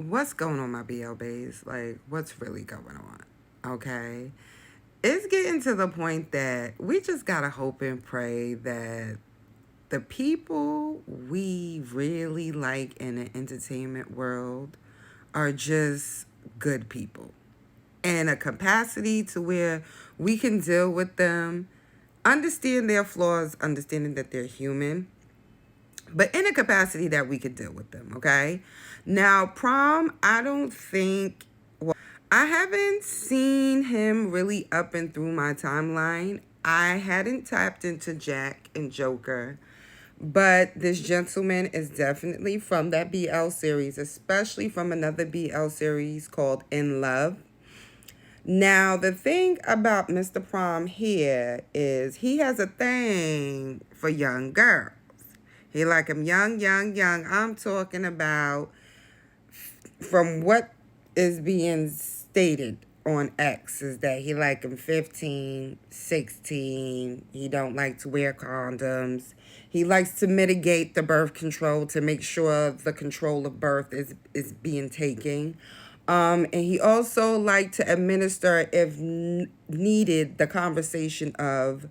what's going on, my BLBs? Like, what's really going on? Okay. It's getting to the point that we just gotta hope and pray that the people we really like in the entertainment world are just good people in a capacity to where we can deal with them, understand their flaws, understanding that they're human, but in a capacity that we could deal with them, okay? Now, Prom, I don't think, I haven't seen him really up and through my timeline. I hadn't tapped into Jack and Joker, but this gentleman is definitely from that BL series, especially from another BL series called In Love. Now, the thing about Mr. Prom here is he has a thing for young girls. He like them young, young, young. I'm talking about from what is being stated on X is that he like them 15, 16. He don't like to wear condoms. He likes to mitigate the birth control to make sure the control of birth is being taken. And he also liked to administer, if needed, the conversation of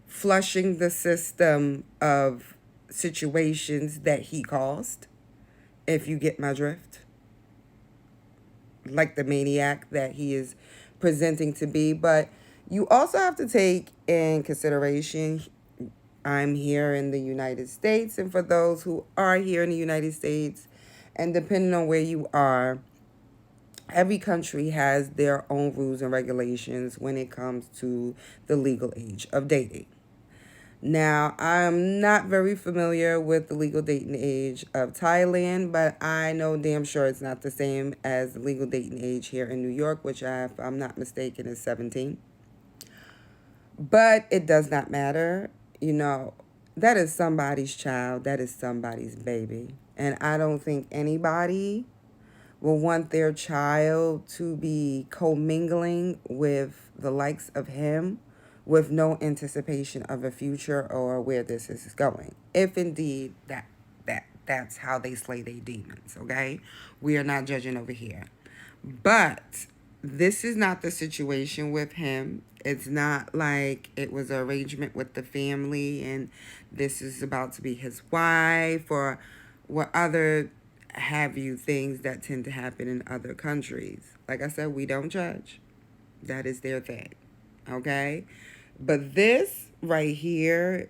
flushing the system of situations that he caused, if you get my drift. Like the maniac that he is presenting to be. But you also have to take in consideration, I'm here in the United States, and for those who are here in the United States, and depending on where you are, every country has their own rules and regulations when it comes to the legal age of dating. Now, I'm not very familiar with the legal dating age of Thailand, but I know damn sure it's not the same as the legal dating age here in New York, which if I'm not mistaken is 17. But it does not matter. You know, that is somebody's child. That is somebody's baby. And I don't think anybody will want their child to be commingling with the likes of him with no anticipation of a future or where this is going. If indeed that's how they slay their demons, okay? We are not judging over here. But this is not the situation with him. It's not like it was an arrangement with the family and this is about to be his wife or what other have you things that tend to happen in other countries. Like I said, we don't judge. That is their thing. Okay? But this right here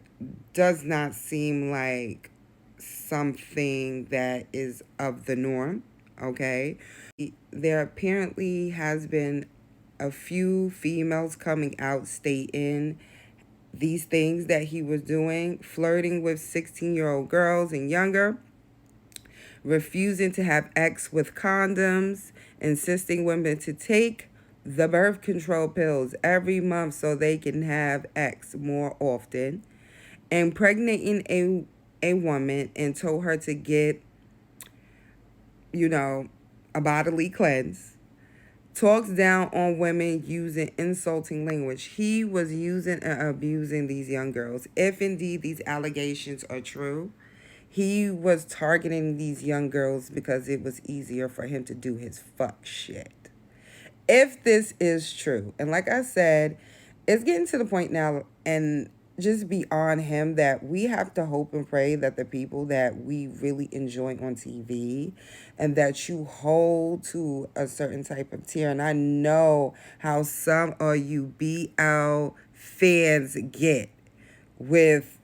does not seem like something that is of the norm. Okay? There apparently has been a few females coming out stating these things that he was doing, flirting with 16-year-old girls and younger, refusing to have sex with condoms, insisting women to take the birth control pills every month so they can have sex more often, impregnating a woman and told her to get, a bodily cleanse, talks down on women using insulting language. He was using and abusing these young girls. If indeed these allegations are true, he was targeting these young girls because it was easier for him to do his fuck shit. If this is true, and like I said, it's getting to the point now, and just beyond him, that we have to hope and pray that the people that we really enjoy on TV and that you hold to a certain type of tier. And I know how some of you BL fans get with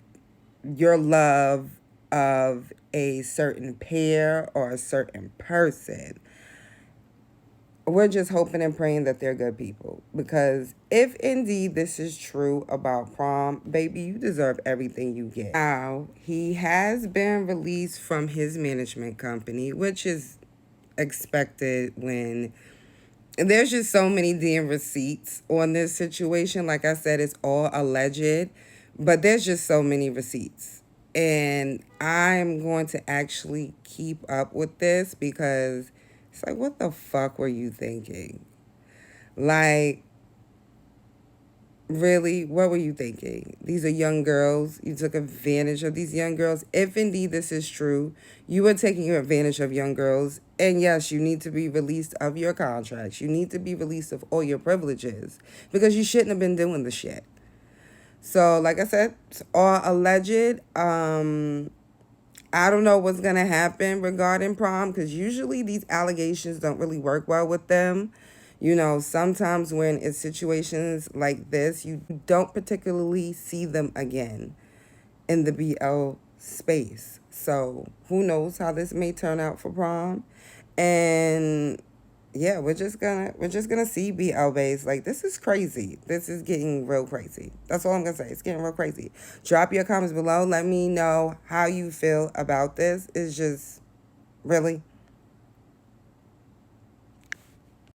your love of a certain pair or a certain person. We're just hoping and praying that they're good people. Because if indeed this is true about Prom, baby, you deserve everything you get. Now, he has been released from his management company, which is expected when there's just so many damn receipts on this situation. Like I said, it's all alleged, but there's just so many receipts. And I'm going to actually keep up with this because it's like, what the fuck were you thinking? Like, Really? What were you thinking? These are young girls. You took advantage of these young girls. If indeed this is true, you are taking advantage of young girls. And yes, you need to be released of your contracts. You need to be released of all your privileges because you shouldn't have been doing the shit. So, like I said, it's all alleged. I don't know what's going to happen regarding prom because usually these allegations don't really work well with them. You know, sometimes when it's situations like this, you don't particularly see them again in the BL space. So who knows how this may turn out for prom. And yeah, we're just gonna see BL base. Like, this is crazy. This is getting real crazy. That's all I'm gonna say. It's getting real crazy. Drop your comments below. Let me know how you feel about this. It's just really